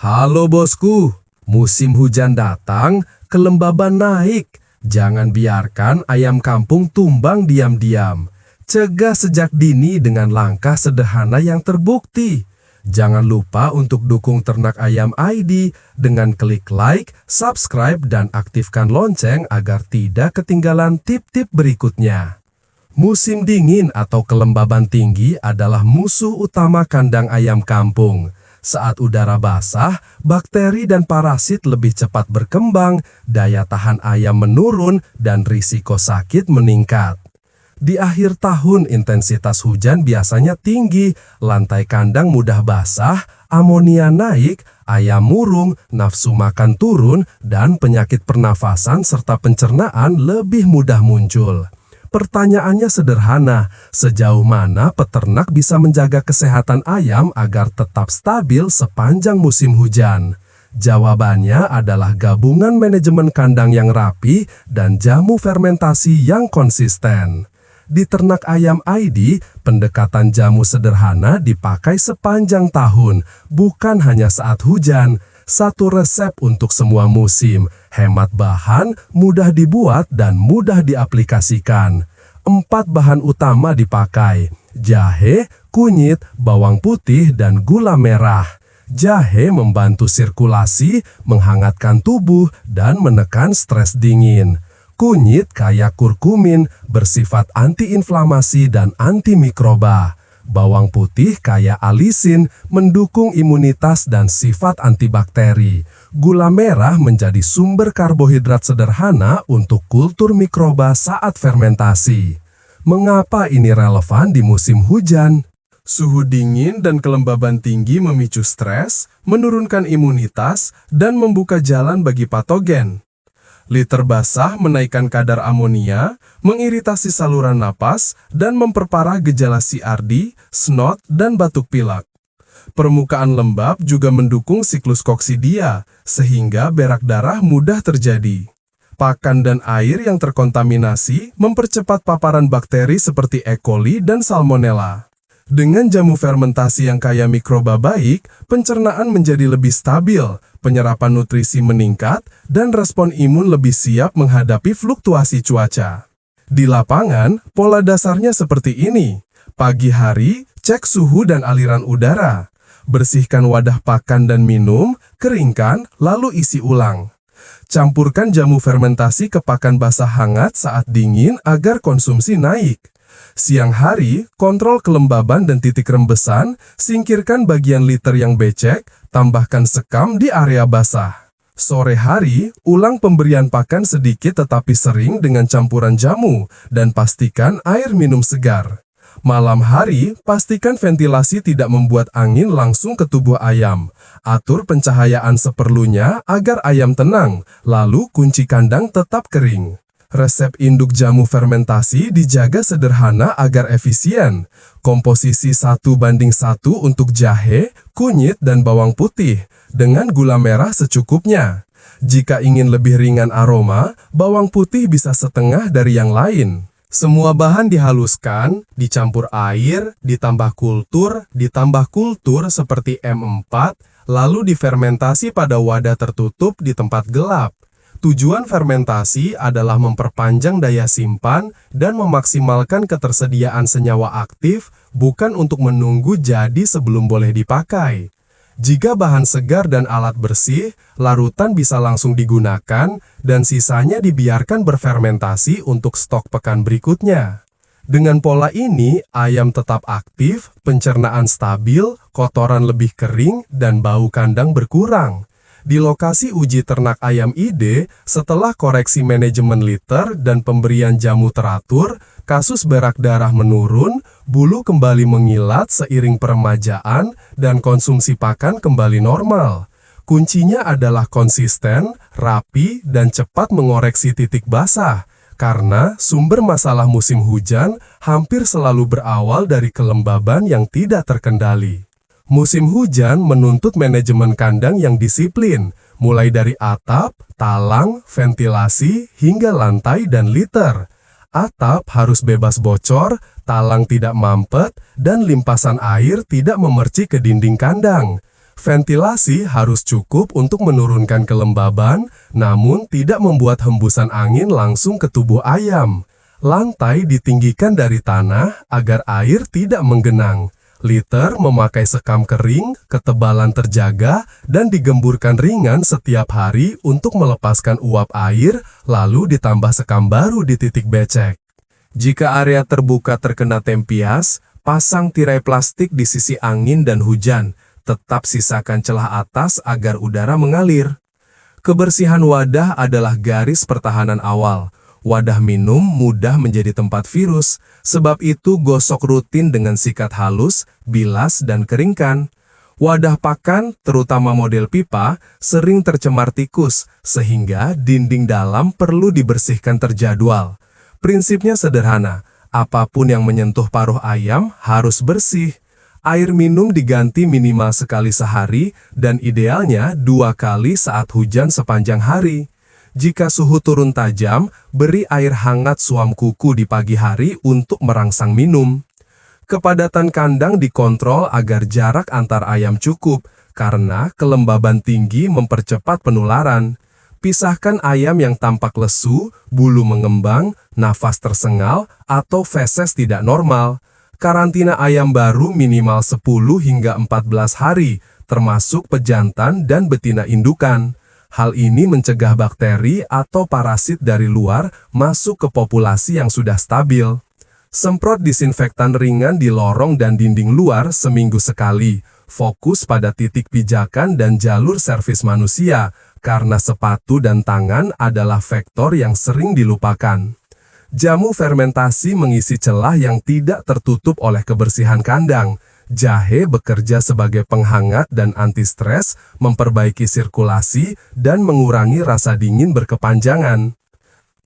Halo bosku, musim hujan datang, kelembaban naik. Jangan biarkan ayam kampung tumbang diam-diam. Cegah sejak dini dengan langkah sederhana yang terbukti. Jangan lupa untuk dukung Ternak Ayam ID dengan klik like, subscribe, dan aktifkan lonceng agar tidak ketinggalan tip-tip berikutnya. Musim dingin atau kelembaban tinggi adalah musuh utama kandang ayam kampung. Saat udara basah, bakteri dan parasit lebih cepat berkembang, daya tahan ayam menurun, dan risiko sakit meningkat. Di akhir tahun, intensitas hujan biasanya tinggi, lantai kandang mudah basah, amonia naik, ayam murung, nafsu makan turun, dan penyakit pernafasan serta pencernaan lebih mudah muncul. Pertanyaannya sederhana, sejauh mana peternak bisa menjaga kesehatan ayam agar tetap stabil sepanjang musim hujan? Jawabannya adalah gabungan manajemen kandang yang rapi dan jamu fermentasi yang konsisten. Di Ternak Ayam ID, pendekatan jamu sederhana dipakai sepanjang tahun, bukan hanya saat hujan. Satu resep untuk semua musim, hemat bahan, mudah dibuat, dan mudah diaplikasikan. 4 bahan utama dipakai: jahe, kunyit, bawang putih, dan gula merah. Jahe membantu sirkulasi, menghangatkan tubuh, dan menekan stres dingin. Kunyit kaya kurkumin, bersifat antiinflamasi dan antimikroba. Bawang putih kaya alisin, mendukung imunitas dan sifat antibakteri. Gula merah menjadi sumber karbohidrat sederhana untuk kultur mikroba saat fermentasi. Mengapa ini relevan di musim hujan? Suhu dingin dan kelembaban tinggi memicu stres, menurunkan imunitas, dan membuka jalan bagi patogen. Liter basah menaikkan kadar amonia, mengiritasi saluran napas, dan memperparah gejala CRD, snot, dan batuk pilek. Permukaan lembab juga mendukung siklus koksidia, sehingga berak darah mudah terjadi. Pakan dan air yang terkontaminasi mempercepat paparan bakteri seperti E. coli dan Salmonella. Dengan jamu fermentasi yang kaya mikroba baik, pencernaan menjadi lebih stabil, penyerapan nutrisi meningkat, dan respon imun lebih siap menghadapi fluktuasi cuaca. Di lapangan, pola dasarnya seperti ini. Pagi hari, cek suhu dan aliran udara. Bersihkan wadah pakan dan minum, keringkan, lalu isi ulang. Campurkan jamu fermentasi ke pakan basah hangat saat dingin agar konsumsi naik. Siang hari, kontrol kelembaban dan titik rembesan, singkirkan bagian liter yang becek, tambahkan sekam di area basah. Sore hari, ulang pemberian pakan sedikit tetapi sering dengan campuran jamu, dan pastikan air minum segar. Malam hari, pastikan ventilasi tidak membuat angin langsung ke tubuh ayam. Atur pencahayaan seperlunya agar ayam tenang, lalu kunci kandang tetap kering. Resep induk jamu fermentasi dijaga sederhana agar efisien. Komposisi 1:1 untuk jahe, kunyit, dan bawang putih, dengan gula merah secukupnya. Jika ingin lebih ringan aroma, bawang putih bisa setengah dari yang lain. Semua bahan dihaluskan, dicampur air, ditambah kultur seperti M4, lalu difermentasi pada wadah tertutup di tempat gelap. Tujuan fermentasi adalah memperpanjang daya simpan dan memaksimalkan ketersediaan senyawa aktif, bukan untuk menunggu jadi sebelum boleh dipakai. Jika bahan segar dan alat bersih, larutan bisa langsung digunakan dan sisanya dibiarkan berfermentasi untuk stok pekan berikutnya. Dengan pola ini, ayam tetap aktif, pencernaan stabil, kotoran lebih kering, dan bau kandang berkurang. Di lokasi uji Ternak Ayam ID, setelah koreksi manajemen liter dan pemberian jamu teratur, kasus berak darah menurun, bulu kembali mengilat seiring peremajaan, dan konsumsi pakan kembali normal. Kuncinya adalah konsisten, rapi, dan cepat mengoreksi titik basah, karena sumber masalah musim hujan hampir selalu berawal dari kelembaban yang tidak terkendali. Musim hujan menuntut manajemen kandang yang disiplin, mulai dari atap, talang, ventilasi, hingga lantai dan liter. Atap harus bebas bocor, talang tidak mampet, dan limpasan air tidak memercik ke dinding kandang. Ventilasi harus cukup untuk menurunkan kelembaban, namun tidak membuat hembusan angin langsung ke tubuh ayam. Lantai ditinggikan dari tanah agar air tidak menggenang. Liter memakai sekam kering, ketebalan terjaga, dan digemburkan ringan setiap hari untuk melepaskan uap air, lalu ditambah sekam baru di titik becek. Jika area terbuka terkena tempias, pasang tirai plastik di sisi angin dan hujan. Tetap sisakan celah atas agar udara mengalir. Kebersihan wadah adalah garis pertahanan awal. Wadah minum mudah menjadi tempat virus, sebab itu gosok rutin dengan sikat halus, bilas, dan keringkan. Wadah pakan, terutama model pipa, sering tercemar tikus, sehingga dinding dalam perlu dibersihkan terjadwal. Prinsipnya sederhana, apapun yang menyentuh paruh ayam harus bersih. Air minum diganti minimal sekali sehari, dan idealnya 2 kali saat hujan sepanjang hari. Jika suhu turun tajam, beri air hangat suam kuku di pagi hari untuk merangsang minum. Kepadatan kandang dikontrol agar jarak antar ayam cukup, karena kelembaban tinggi mempercepat penularan. Pisahkan ayam yang tampak lesu, bulu mengembang, nafas tersengal, atau feses tidak normal. Karantina ayam baru minimal 10 hingga 14 hari, termasuk pejantan dan betina indukan. Hal ini mencegah bakteri atau parasit dari luar masuk ke populasi yang sudah stabil. Semprot disinfektan ringan di lorong dan dinding luar seminggu sekali. Fokus pada titik pijakan dan jalur servis manusia, karena sepatu dan tangan adalah vektor yang sering dilupakan. Jamu fermentasi mengisi celah yang tidak tertutup oleh kebersihan kandang. Jahe bekerja sebagai penghangat dan anti-stres, memperbaiki sirkulasi, dan mengurangi rasa dingin berkepanjangan.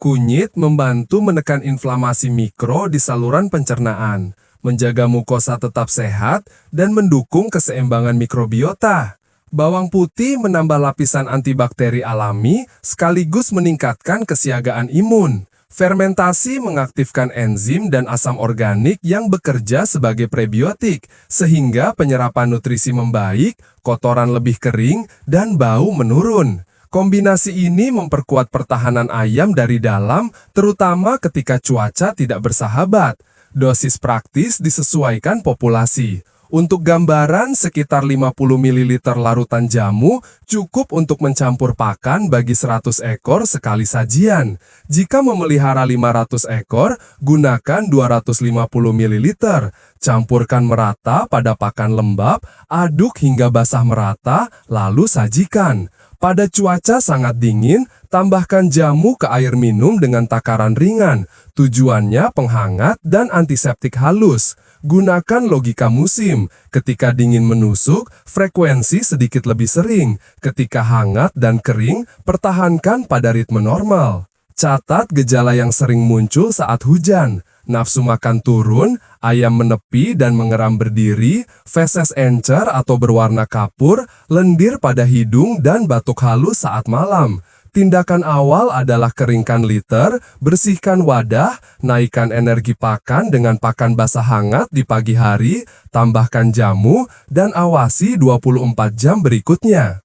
Kunyit membantu menekan inflamasi mikro di saluran pencernaan, menjaga mukosa tetap sehat, dan mendukung keseimbangan mikrobiota. Bawang putih menambah lapisan antibakteri alami, sekaligus meningkatkan kesiagaan imun. Fermentasi mengaktifkan enzim dan asam organik yang bekerja sebagai prebiotik, sehingga penyerapan nutrisi membaik, kotoran lebih kering, dan bau menurun. Kombinasi ini memperkuat pertahanan ayam dari dalam, terutama ketika cuaca tidak bersahabat. Dosis praktis disesuaikan populasi. Untuk gambaran, sekitar 50 ml larutan jamu cukup untuk mencampur pakan bagi 100 ekor sekali sajian. Jika memelihara 500 ekor, gunakan 250 ml. Campurkan merata pada pakan lembab, aduk hingga basah merata, lalu sajikan. Pada cuaca sangat dingin, tambahkan jamu ke air minum dengan takaran ringan. Tujuannya penghangat dan antiseptik halus. Gunakan logika musim. Ketika dingin menusuk, frekuensi sedikit lebih sering. Ketika hangat dan kering, pertahankan pada ritme normal. Catat gejala yang sering muncul saat hujan. Nafsu makan turun, ayam menepi dan mengeram berdiri, feses encer atau berwarna kapur, lendir pada hidung dan batuk halus saat malam. Tindakan awal adalah keringkan liter, bersihkan wadah, naikkan energi pakan dengan pakan basah hangat di pagi hari, tambahkan jamu, dan awasi 24 jam berikutnya.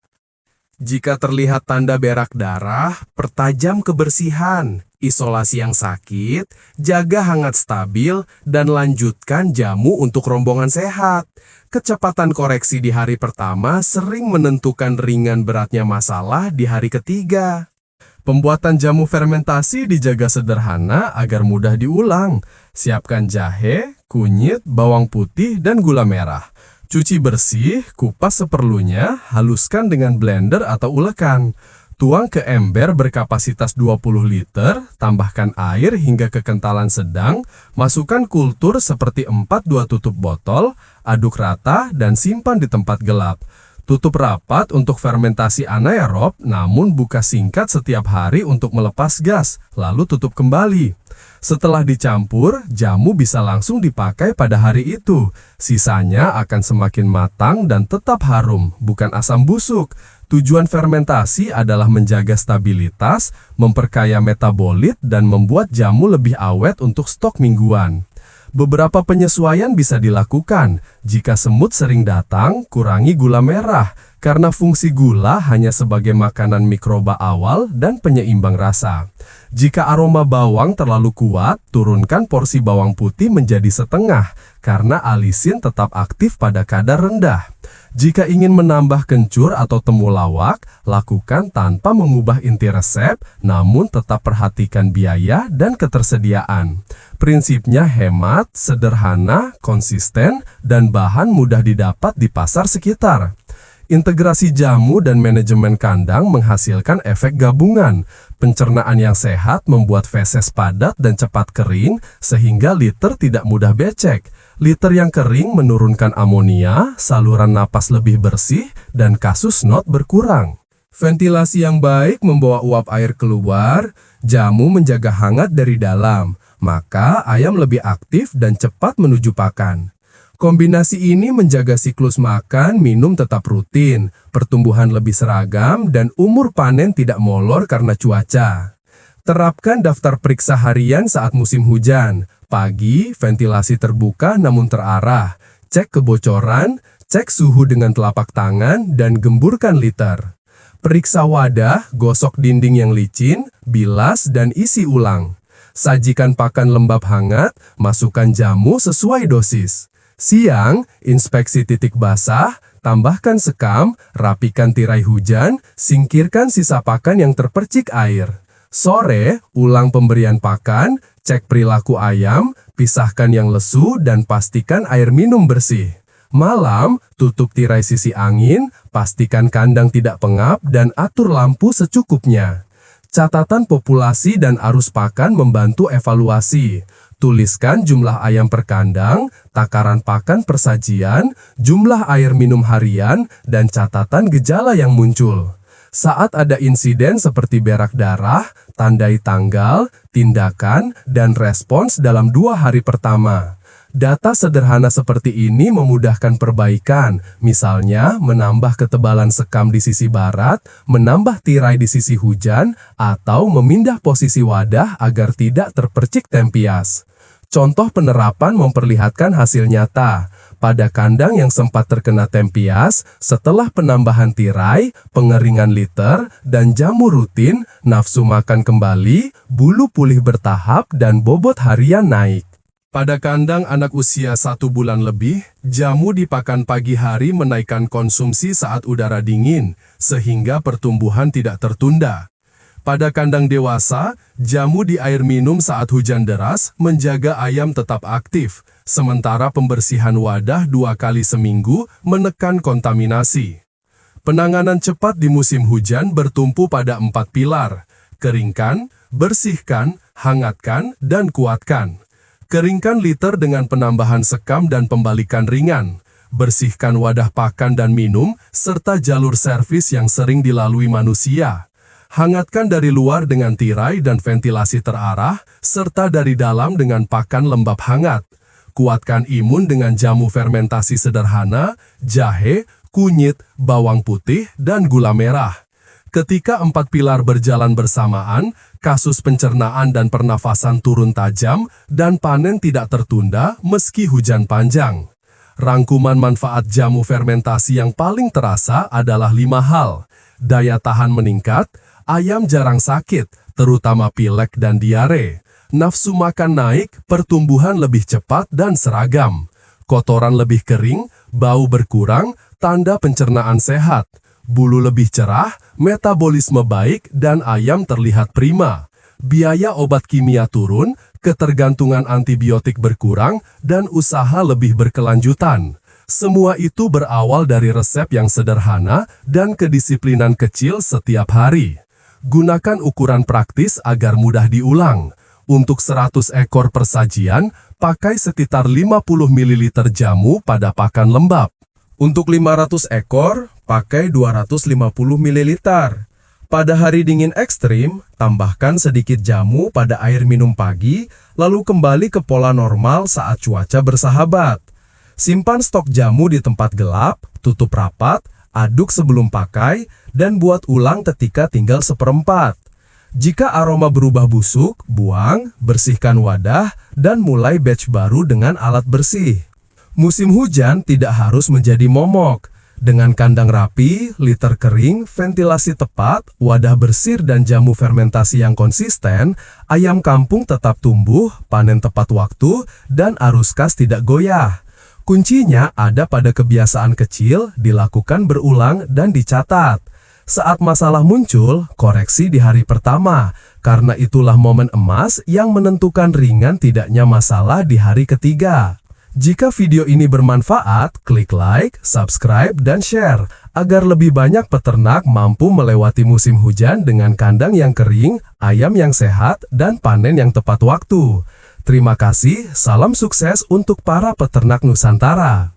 Jika terlihat tanda berak darah, pertajam kebersihan, isolasi yang sakit, jaga hangat stabil, dan lanjutkan jamu untuk rombongan sehat. Kecepatan koreksi di hari pertama sering menentukan ringan beratnya masalah di hari ketiga. Pembuatan jamu fermentasi dijaga sederhana agar mudah diulang. Siapkan jahe, kunyit, bawang putih, dan gula merah. Cuci bersih, kupas seperlunya, haluskan dengan blender atau ulekan. Tuang ke ember berkapasitas 20 liter, tambahkan air hingga kekentalan sedang, masukkan kultur seperti 4-2 tutup botol, aduk rata dan simpan di tempat gelap. Tutup rapat untuk fermentasi anaerob, namun buka singkat setiap hari untuk melepas gas, lalu tutup kembali. Setelah dicampur, jamu bisa langsung dipakai pada hari itu. Sisanya akan semakin matang dan tetap harum, bukan asam busuk. Tujuan fermentasi adalah menjaga stabilitas, memperkaya metabolit, dan membuat jamu lebih awet untuk stok mingguan. Beberapa penyesuaian bisa dilakukan. Jika semut sering datang, kurangi gula merah, karena fungsi gula hanya sebagai makanan mikroba awal dan penyeimbang rasa. Jika aroma bawang terlalu kuat, turunkan porsi bawang putih menjadi setengah, karena alisin tetap aktif pada kadar rendah. Jika ingin menambah kencur atau temulawak, lakukan tanpa mengubah inti resep, namun tetap perhatikan biaya dan ketersediaan. Prinsipnya hemat, sederhana, konsisten, dan bahan mudah didapat di pasar sekitar. Integrasi jamu dan manajemen kandang menghasilkan efek gabungan. Pencernaan yang sehat membuat feses padat dan cepat kering, sehingga liter tidak mudah becek. Liter yang kering menurunkan amonia, saluran napas lebih bersih, dan kasus NOT berkurang. Ventilasi yang baik membawa uap air keluar, jamu menjaga hangat dari dalam, maka ayam lebih aktif dan cepat menuju pakan. Kombinasi ini menjaga siklus makan, minum tetap rutin, pertumbuhan lebih seragam, dan umur panen tidak molor karena cuaca. Terapkan daftar periksa harian saat musim hujan. Pagi, ventilasi terbuka namun terarah. Cek kebocoran, cek suhu dengan telapak tangan, dan gemburkan liter. Periksa wadah, gosok dinding yang licin, bilas, dan isi ulang. Sajikan pakan lembab hangat, masukkan jamu sesuai dosis. Siang, inspeksi titik basah, tambahkan sekam, rapikan tirai hujan, singkirkan sisa pakan yang terpercik air. Sore, ulang pemberian pakan, cek perilaku ayam, pisahkan yang lesu, dan pastikan air minum bersih. Malam, tutup tirai sisi angin, pastikan kandang tidak pengap, dan atur lampu secukupnya. Catatan populasi dan arus pakan membantu evaluasi. Tuliskan jumlah ayam per kandang, takaran pakan per sajian, jumlah air minum harian, dan catatan gejala yang muncul. Saat ada insiden seperti berak darah, tandai tanggal, tindakan, dan respons dalam 2 hari pertama. Data sederhana seperti ini memudahkan perbaikan, misalnya menambah ketebalan sekam di sisi barat, menambah tirai di sisi hujan, atau memindah posisi wadah agar tidak terpercik tempias. Contoh penerapan memperlihatkan hasil nyata. Pada kandang yang sempat terkena tempias, setelah penambahan tirai, pengeringan liter, dan jamu rutin, nafsu makan kembali, bulu pulih bertahap, dan bobot harian naik. Pada kandang anak usia 1 bulan lebih, jamu di pakan pagi hari menaikkan konsumsi saat udara dingin, sehingga pertumbuhan tidak tertunda. Pada kandang dewasa, jamu di air minum saat hujan deras menjaga ayam tetap aktif, sementara pembersihan wadah 2 kali seminggu menekan kontaminasi. Penanganan cepat di musim hujan bertumpu pada 4 pilar: keringkan, bersihkan, hangatkan, dan kuatkan. Keringkan liter dengan penambahan sekam dan pembalikan ringan. Bersihkan wadah pakan dan minum, serta jalur servis yang sering dilalui manusia. Hangatkan dari luar dengan tirai dan ventilasi terarah, serta dari dalam dengan pakan lembab hangat. Kuatkan imun dengan jamu fermentasi sederhana, jahe, kunyit, bawang putih, dan gula merah. Ketika 4 pilar berjalan bersamaan, kasus pencernaan dan pernafasan turun tajam, dan panen tidak tertunda meski hujan panjang. Rangkuman manfaat jamu fermentasi yang paling terasa adalah 5 hal. Daya tahan meningkat, ayam jarang sakit, terutama pilek dan diare. Nafsu makan naik, pertumbuhan lebih cepat dan seragam. Kotoran lebih kering, bau berkurang, tanda pencernaan sehat. Bulu lebih cerah, metabolisme baik, dan ayam terlihat prima. Biaya obat kimia turun, ketergantungan antibiotik berkurang, dan usaha lebih berkelanjutan. Semua itu berawal dari resep yang sederhana dan kedisiplinan kecil setiap hari. Gunakan ukuran praktis agar mudah diulang. Untuk 100 ekor persajian, pakai sekitar 50 ml jamu pada pakan lembab. Untuk 500 ekor, pakai 250 ml. Pada hari dingin ekstrim, tambahkan sedikit jamu pada air minum pagi, lalu kembali ke pola normal saat cuaca bersahabat. Simpan stok jamu di tempat gelap, tutup rapat, aduk sebelum pakai, dan buat ulang ketika tinggal 1/4. Jika aroma berubah busuk, buang, bersihkan wadah, dan mulai batch baru dengan alat bersih. Musim hujan tidak harus menjadi momok. Dengan kandang rapi, liter kering, ventilasi tepat, wadah bersih dan jamu fermentasi yang konsisten, ayam kampung tetap tumbuh, panen tepat waktu, dan arus kas tidak goyah. Kuncinya ada pada kebiasaan kecil, dilakukan berulang dan dicatat. Saat masalah muncul, koreksi di hari pertama, karena itulah momen emas yang menentukan ringan tidaknya masalah di hari ketiga. Jika video ini bermanfaat, klik like, subscribe, dan share, agar lebih banyak peternak mampu melewati musim hujan dengan kandang yang kering, ayam yang sehat, dan panen yang tepat waktu. Terima kasih, salam sukses untuk para peternak Nusantara.